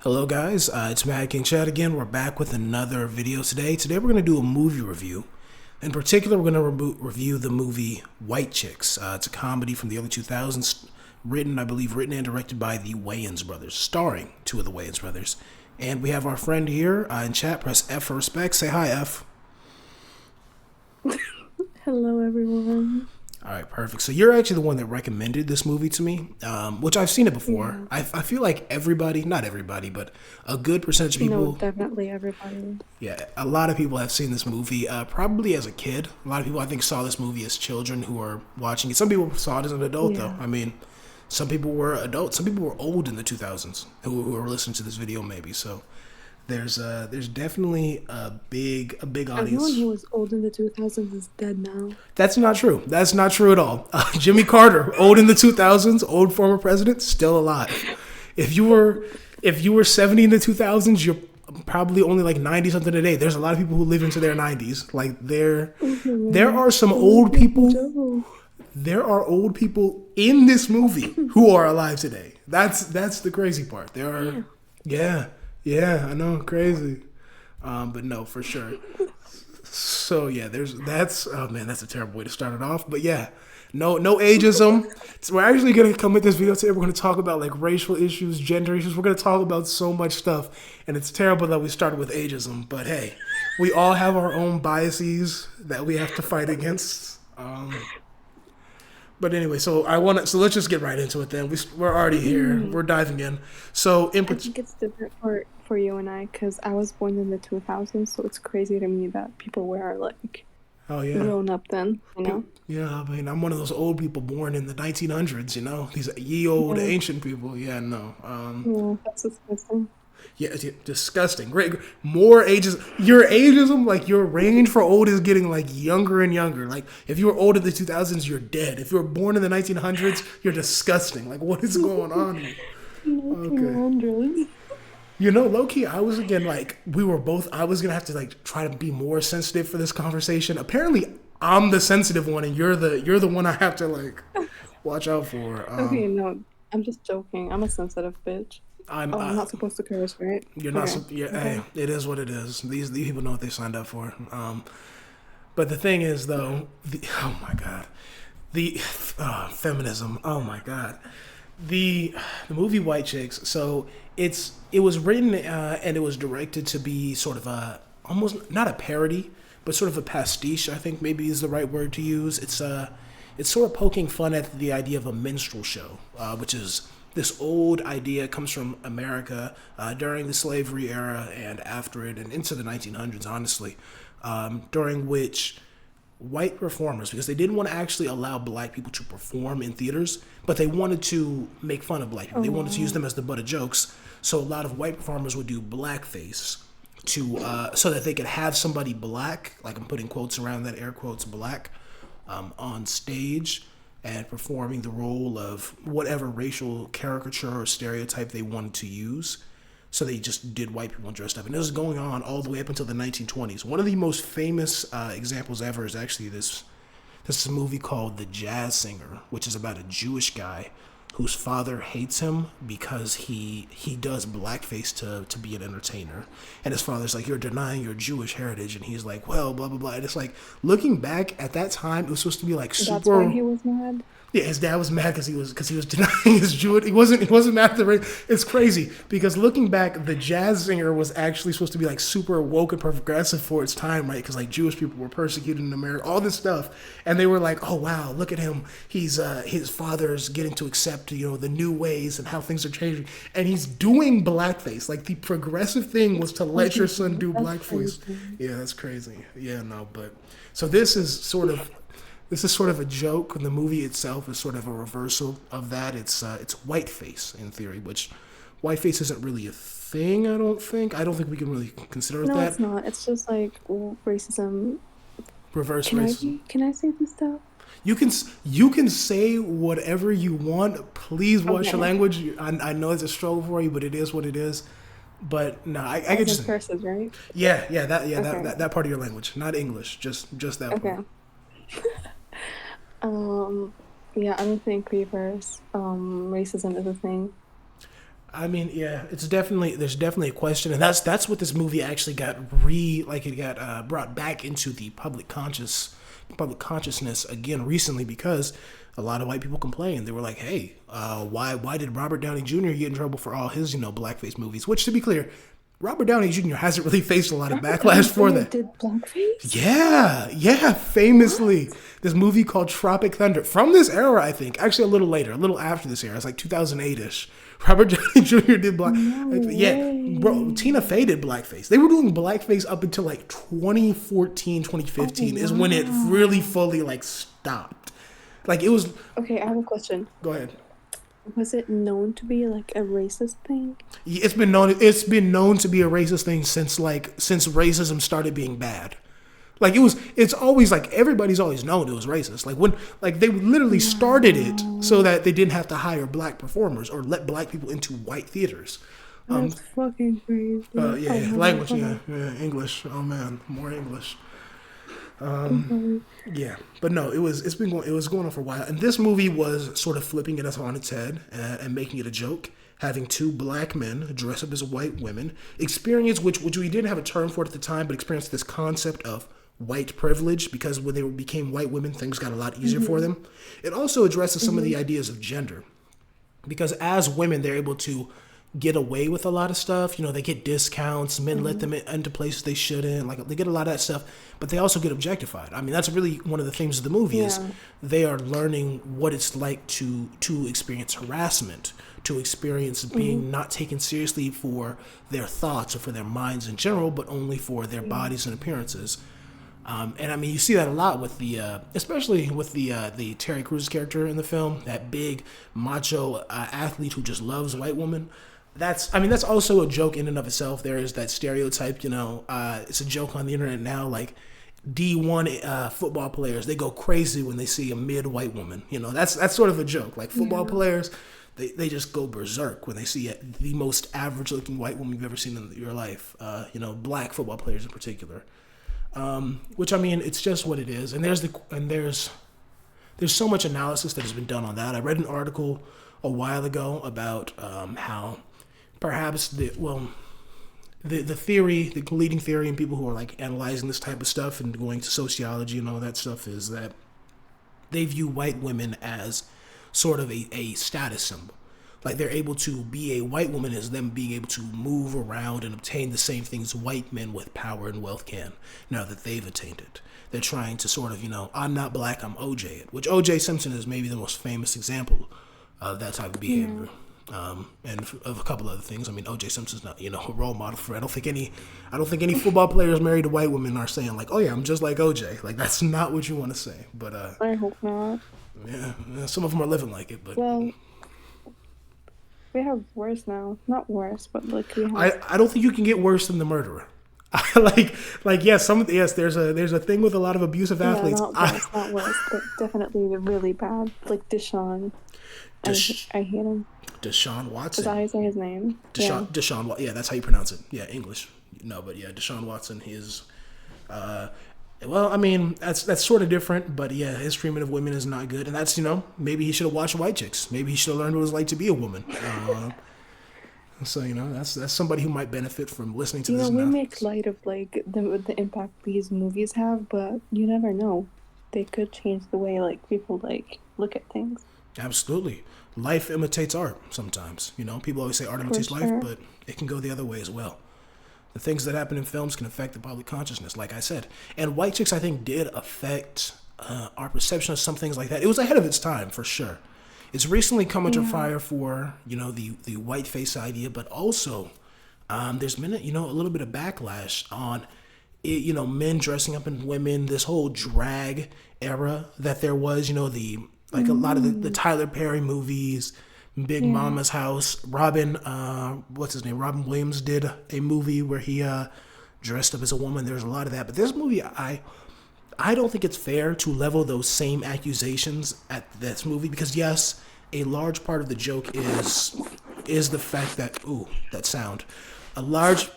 Hello guys, it's Mad King Chad again. We're back with another video today. Today we're going to do a movie review. In particular, we're going to review the movie White Chicks. It's a comedy from the early 2000s, written and directed by the Wayans brothers, starring two of the Wayans brothers. And we have our friend here in chat. Press F for respect. Say hi, F. Hello, everyone. All right, perfect. So you're actually the one that recommended this movie to me, which I've seen it before. Yeah. I feel like everybody, not everybody, but a good percentage of No, people, definitely everybody. yeah, a lot of people have seen this movie, probably as a kid. A lot of people, I think, saw this movie as children who are watching it. Some people saw it as an adult, though. Yeah. I mean, some people were adults. Some people were old in the 2000s who were listening to this video, maybe. So there's definitely a big Everyone audience. who was old in the 2000s is dead now. That's not true. That's not true at all. Jimmy Carter, old in the 2000s, old former president, still alive. If you were if you were 70 in the 2000s, you're probably only like 90 something today. There's a lot of people who live into their 90s. Like there are some old people. Joe. There are old people in this movie who are alive today. That's the crazy part. There are, yeah, I know, crazy. But no, for sure. So yeah, that's oh man, that's a terrible way to start it off. But yeah, no ageism. So we're actually gonna come with this video today. We're gonna talk about like racial issues, gender issues. We're gonna talk about so much stuff, and it's terrible that we started with ageism. But hey, we all have our own biases that we have to fight against. But anyway, so let's just get right into it then. We're already here. We're diving in. So I think it's different for you and I because I was born in the 2000s, so it's crazy to me that people were like oh yeah. grown up then, you know? Yeah, I mean, I'm one of those old people born in the 1900s, these ye old Yeah, ancient people. Yeah, no. yeah, that's disgusting. Yeah, disgusting. Great. More ages. Your ageism, like your range for old is getting like younger and younger. Like if you were old in the 2000s, you're dead. If you were born in the 1900s, you're disgusting. Like what is going on here? Okay. 1900s. Low key, I was again like we were both. I was gonna have to like try to be more sensitive for this conversation. Apparently, I'm the sensitive one, and you're the one I have to like watch out for. Okay, no, I'm just joking. I'm a sensitive bitch. I'm Oh, I'm not supposed to curse, right? You're not. Okay, Yeah, hey, okay. it is what it is. These people know what they signed up for. But the thing is, though, oh my god, the feminism. Oh my god, the movie White Chicks. So it was written and it was directed to be sort of a almost not a parody, but sort of a pastiche. I think maybe is the right word to use. It's sort of poking fun at the idea of a minstrel show, which is this old idea comes from America during the slavery era and after it and into the 1900s, honestly, during which white performers, because they didn't want to actually allow black people to perform in theaters, but they wanted to make fun of black people. Oh, They wanted to use wow. them as the butt of jokes. So a lot of white performers would do blackface to so that they could have somebody black, like I'm putting quotes around that, air quotes black, on stage and performing the role of whatever racial caricature or stereotype they wanted to use. So they just did white people dressed up. And this was going on all the way up until the 1920s. One of the most famous examples ever is actually this is a movie called The Jazz Singer, which is about a Jewish guy whose father hates him because he does blackface to be an entertainer. And his father's like, you're denying your Jewish heritage. And he's like, well, blah, blah, blah. And it's like, looking back at that time, it was supposed to be like That's why super. he was mad. Yeah, his dad was mad because he was denying his Jewish. He wasn't mad at the race. It's crazy because looking back, the Jazz Singer was actually supposed to be like super woke and progressive for its time, right? Because like Jewish people were persecuted in America, all this stuff, and they were like, oh wow, look at him. He's his father's getting to accept the new ways and how things are changing, and he's doing blackface. Like the progressive thing was to let your son do That's blackface. crazy. Yeah, that's crazy. Yeah, no, but so this is sort of a joke. The movie itself is sort of a reversal of that. It's whiteface in theory, which whiteface isn't really a thing. I don't think. I don't think we can really consider it No, it's that. not. It's just like racism. Reverse Can I racism. be? Can I say this stuff? You can say whatever you want. Please watch your Okay. language. I know it's a struggle for you, but it is what it is. But no, I As get in you. curses, right? Yeah, that, Okay. that that part of your language, not English, just that Okay. part. Um, yeah, I don't think reverse racism is a thing. I mean, yeah, it's definitely there's definitely a question, and that's what this movie actually got it got brought back into the public consciousness again recently because a lot of white people complained. They were like, "Hey, why did Robert Downey Jr. get in trouble for all his blackface movies?" Which, to be clear, Robert Downey Jr. hasn't really faced a lot of Robert Downey backlash for Jr. that. did blackface? Yeah, yeah, famously. This movie called Tropic Thunder from this era, I think. Actually, a little later, a little after this era. It's like 2008 ish. Robert Downey Jr. did black. No Yeah, bro, way. Tina Fey did blackface. They were doing blackface up until like 2014, 2015 Oh, is when it wow. really fully like stopped. Like it was. Okay, I have a question. Go ahead. Was it known to be like a racist thing? It's been known to be a racist thing since racism started being bad. Like it's always like everybody's always known it was racist. Like when like they literally started it so Wow. that they didn't have to hire black performers or let black people into white theaters. Um, That's fucking crazy. yeah, Oh yeah, my god, language, go yeah, ahead. yeah, English. Oh man, more English. I'm sorry. Yeah, but no, it was going on for a while, and this movie was sort of flipping it on its head and making it a joke, having two black men dress up as white women, experience which we didn't have a term for it at the time, but experience this concept of white privilege because when they became white women, things got a lot easier for them. It also addresses some of the ideas of gender because as women they're able to get away with a lot of stuff. They get discounts, men let them into places they shouldn't, like they get a lot of that stuff, but they also get objectified. I mean, that's really one of the themes of the movie is Yeah. they are learning what it's like to experience harassment, to experience being not taken seriously for their thoughts or for their minds in general, but only for their bodies and appearances. And I mean, you see that a lot with especially with the Terry Crews character in the film, that big macho athlete who just loves white women. That's also a joke in and of itself. There is that stereotype, it's a joke on the internet now, like D1 football players, they go crazy when they see a mid-white woman. That's sort of a joke. Like football Yeah. players, they just go berserk when they see the most average-looking white woman you've ever seen in your life. Black football players in particular. Which I mean, it's just what it is. And there's so much analysis that has been done on that. I read an article a while ago about how perhaps the theory, the leading theory, and people who are like analyzing this type of stuff and going to sociology and all that stuff is that they view white women as sort of a status symbol. Like they're able to be a white woman as them being able to move around and obtain the same things white men with power and wealth can now that they've attained it. They're trying to sort of, I'm not black, I'm OJ it, which OJ Simpson is maybe the most famous example of that type of Yeah. behavior. And of a couple other things. I mean, OJ Simpson's not, a role model for. I don't think any football players married to white women are saying like, oh yeah, I'm just like OJ. Like that's not what you want to say. But I hope not. yeah, some of them are living like it. But Well, we have worse now. Not worse, but like we have. I don't think you can get worse than the murderer. like yes, there's a thing with a lot of abusive Yeah, athletes. not worse, not worse, but definitely really bad. Like Deshaun. Desha- I hate him. Deshaun Is Watson. that how you say his name? Yeah. Yeah, that's how you pronounce it. Yeah, English. No, but yeah, Deshaun Watson. Well, I mean, that's sort of different, but yeah, his treatment of women is not good, and that's maybe he should have watched White Chicks. Maybe he should have learned what it was like to be a woman. So that's somebody who might benefit from listening to this We now. make light of like the impact these movies have, but you never know. They could change the way like people like look at things. Absolutely, life imitates art. Sometimes people always say art imitates life, Sure. but it can go the other way as well. The things that happen in films can affect the public consciousness, like I said. And White Chicks, I think, did affect our perception of some things like that. It was ahead of its time, for sure. It's recently come under Yeah. fire for, the white face idea, but also there's been, a little bit of backlash on, men dressing up in women, this whole drag era that there was, a lot of the Tyler Perry movies, Big Yeah. Mama's House. What's his name? Robin Williams did a movie where he dressed up as a woman. There's a lot of that, but this movie, I don't think it's fair to level those same accusations at this movie because yes, a large part of the joke is the fact that that sound. A large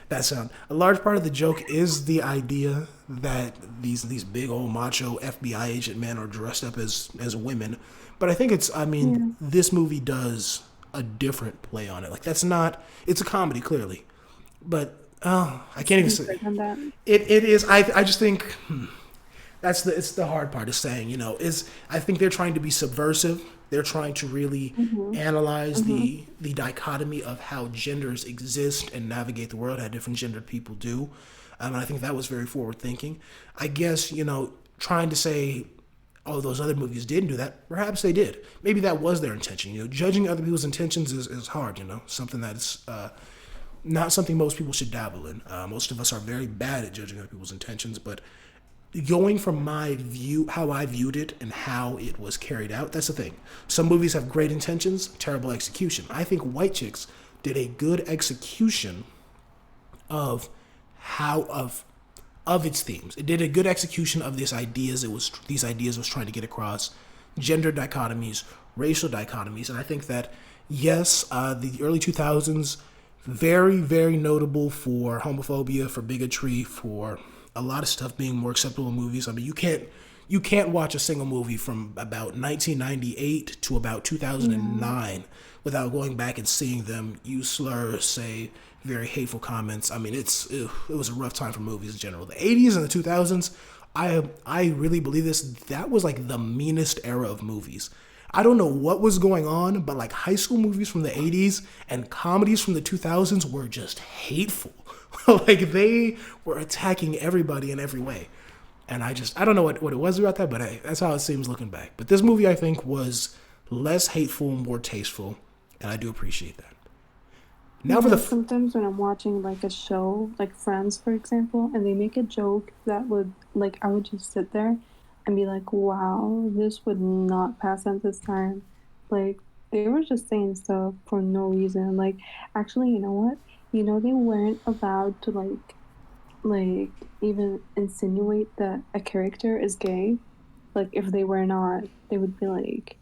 that sound. A large part of the joke is the idea that these big old macho FBI agent men are dressed up as women. But I think this movie does a different play on it. Like that's not. It's a comedy clearly, but I can't even say On that. it is. I just think it's the hard part is saying, is I think they're trying to be subversive. They're trying to really analyze the dichotomy of how genders exist and navigate the world, how different gendered people do. And I think that was very forward thinking. I guess, trying to say, oh, those other movies didn't do that. Perhaps they did. Maybe that was their intention. Judging other people's intentions is hard, something that's not something most people should dabble in. Most of us are very bad at judging other people's intentions, but going from my view, how I viewed it and how it was carried out, that's the thing. Some movies have great intentions, terrible execution. I think White Chicks did a good execution of its themes. It did a good execution of these ideas. These ideas was trying to get across gender dichotomies, racial dichotomies, and I think that yes, the early 2000s, very, very notable for homophobia, for bigotry, for a lot of stuff being more acceptable in movies. I mean, you can't watch a single movie from about 1998 to about 2009 without going back and seeing them use slurs, say very hateful comments. I mean, it was a rough time for movies in general. The 80s and the 2000s, I really believe this. That was like the meanest era of movies. I don't know what was going on, but like high school movies from the 80s and comedies from the 2000s were just hateful. Like they were attacking everybody in every way. And I don't know what it was about that, but hey, that's how it seems looking back. But this movie, I think, was less hateful, more tasteful, and I do appreciate that. Now for the sometimes when I'm watching like a show, like Friends, for example, and they make a joke that would like I would just sit there and be like, wow, this would not pass at this time. Like they were just saying stuff for no reason. Like actually, you know what? They weren't allowed to like even insinuate that a character is gay. Like if they were not, they would be like,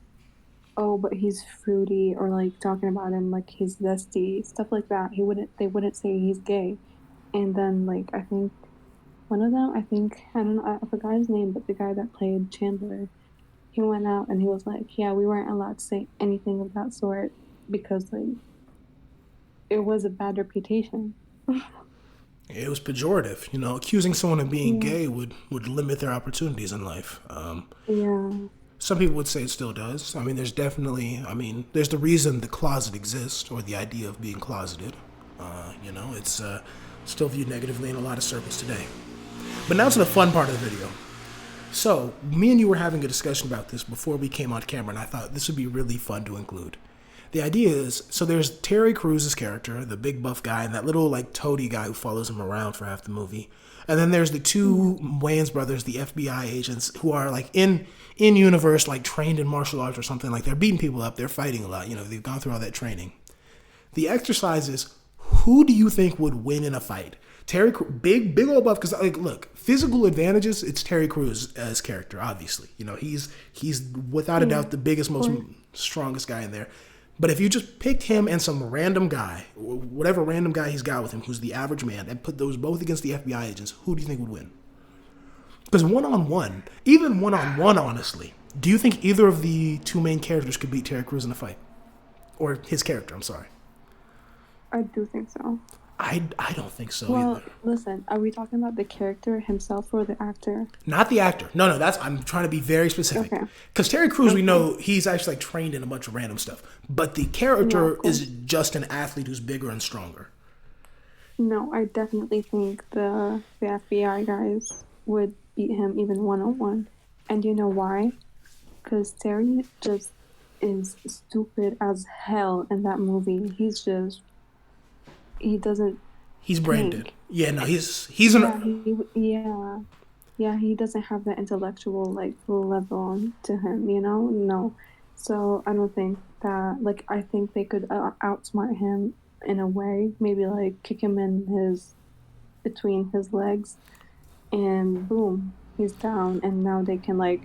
oh, but he's fruity, or like talking about him like he's zesty, stuff like that. They wouldn't say he's gay. And then like I think one of them, I don't know, I forgot his name, but the guy that played Chandler, he went out and he was like, yeah, we weren't allowed to say anything of that sort because like it was a bad reputation. it was pejorative. Accusing someone of being gay would limit their opportunities in life. Yeah. Some people would say it still does. I mean, there's the reason the closet exists, or the idea of being closeted. It's still viewed negatively in a lot of circles today. But now to the fun part of the video. So, me and you were having a discussion about this before we came on camera, and I thought this would be really fun to include. The idea is, so there's Terry Crews' character, the big buff guy, and that little like toady guy who follows him around for half the movie. And then there's the two Wayans brothers, the FBI agents, who are like in universe, like trained in martial arts or something. Like they're beating people up, they're fighting a lot. They've gone through all that training. The exercise is, who do you think would win in a fight? Big old buff. Because like, look, physical advantages. It's Terry Crews as character, obviously. He's without a doubt the biggest, most strongest guy in there. But if you just picked him and some random guy, whatever random guy he's got with him, who's the average man, and put those both against the FBI agents, who do you think would win? Because one-on-one, even one-on-one, honestly, do you think either of the two main characters could beat Terry Crews in a fight? Or his character, I'm sorry. I do think so. I don't think so either. Listen, are we talking about the character himself or the actor? Not the actor. No, I'm trying to be very specific. Okay. Because Terry Crews, we know he's actually like trained in a bunch of random stuff. But the character is just an athlete who's bigger and stronger. No, I definitely think the FBI guys would beat him even one-on-one. And you know why? Because Terry just is stupid as hell in that movie. He doesn't. He's branded. think. Yeah, no, he's He doesn't have that intellectual like level to him. No. So I don't think that. Like I think they could outsmart him in a way. Maybe like kick him in between his legs, and boom, he's down. And now they can like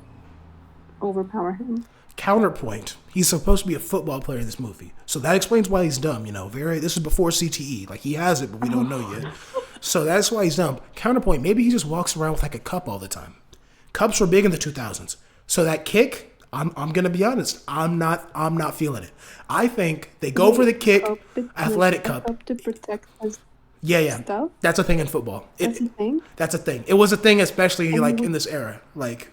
overpower him. Counterpoint. He's supposed to be a football player in this movie. So that explains why he's dumb, this is before CTE. Like, he has it, but we don't know yet. So that's why he's dumb. Counterpoint, maybe he just walks around with, like, a cup all the time. Cups were big in the 2000s. So that kick, I'm gonna be honest. I'm not feeling it. I think they go for the kick, athletic cup. Up to protect his Yeah. stuff. That's a thing in football. That's a thing. That's a thing. It was a thing, especially And like you in would, this era, like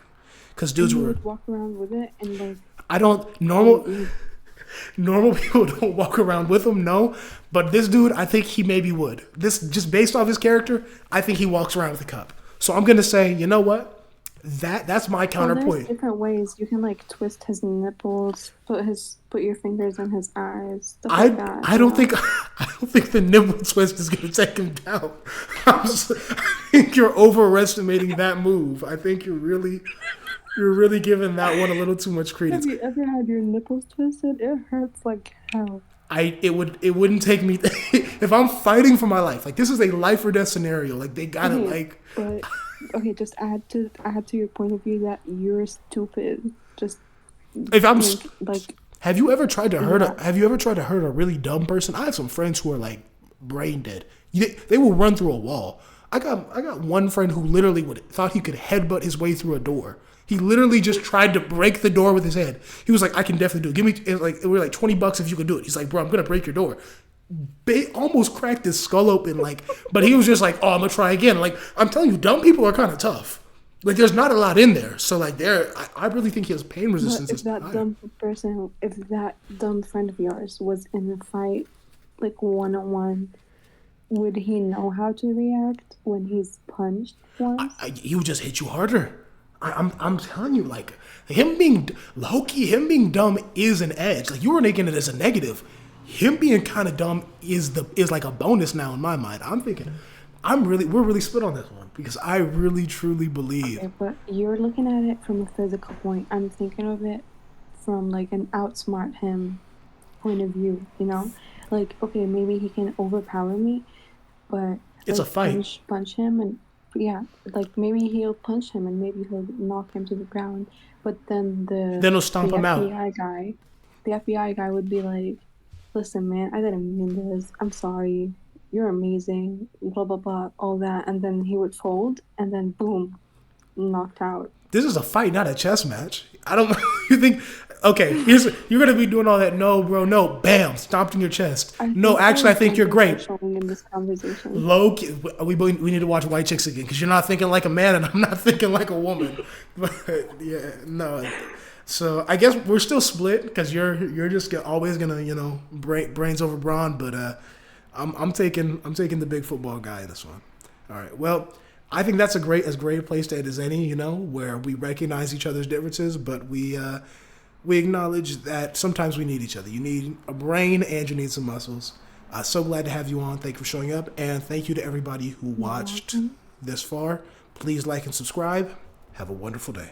because and dudes you were. would walk around with it and like, I don't oh, normal people don't walk around with them, no. But this dude, I think he maybe would. This just based off his character, I think he walks around with a cup. So I'm gonna say, you know what? That's my well, there's counterpoint. different ways you can like twist his nipples, put your fingers in his eyes, stuff I like that. I don't think I don't think the nipple twist is gonna take him down. I think you're overestimating that move. I think you're really giving that one a little too much Have credence. you ever had your nipples twisted? It hurts like hell. It wouldn't take me if I'm fighting for my life. Like this is a life or death scenario. Like they gotta Okay, like but okay, just add to your point of view that you're stupid. Just if I'm think like have you ever tried to hurt yeah. have you ever tried to hurt a really dumb person? I have some friends who are like brain dead. They will run through a wall. I got one friend who literally thought he could headbutt his way through a door. He literally just tried to break the door with his head. He was like, "I can definitely do it. Give me it we're like $20 if you could do it." He's like, "Bro, I'm gonna break your door." Almost cracked his skull open, like, but he was just like, "Oh, I'm gonna try again." Like, I'm telling you, dumb people are kind of tough. Like, there's not a lot in there, so like, I really think his pain But resistance if is that higher. dumb person, if that dumb friend of yours was in a fight, like one on one, would he know how to react when he's punched once? He would just hit you harder. I'm telling you, like him being Loki, him being dumb is an edge. Like you were making it as a negative. Him being kind of dumb is like a bonus now in my mind. I'm thinking, we're really split on this one because I really truly believe Okay, but you're looking at it from a physical point. I'm thinking of it from like an outsmart him point of view, you know? Like, okay, maybe he can overpower me, but it's a like fight. punch him and yeah, like maybe he'll punch him and maybe he'll knock him to the ground. But then Then he'll stomp the him out. The FBI guy would be like, "Listen, man, I didn't mean this. I'm sorry. You're amazing. Blah blah blah, all that." And then he would fold, and then boom, knocked out. This is a fight, not a chess match. I don't. You think? Okay, you're gonna be doing all that. No, bro, no. Bam, stomped in your chest. I No, think actually, I there's think you're something great. showing in this conversation. Low, we need to watch White Chicks again because you're not thinking like a man and I'm not thinking like a woman. But yeah, no. So I guess we're still split because you're just always gonna brains over brawn. But I'm taking the big football guy in this one. All right. Well, I think that's as great a place to end as any. Where we recognize each other's differences, but we acknowledge that sometimes we need each other. You need a brain and you need some muscles. So glad to have you on. Thank you for showing up. And thank you to everybody who You're watched welcome. this far. Please like and subscribe. Have a wonderful day.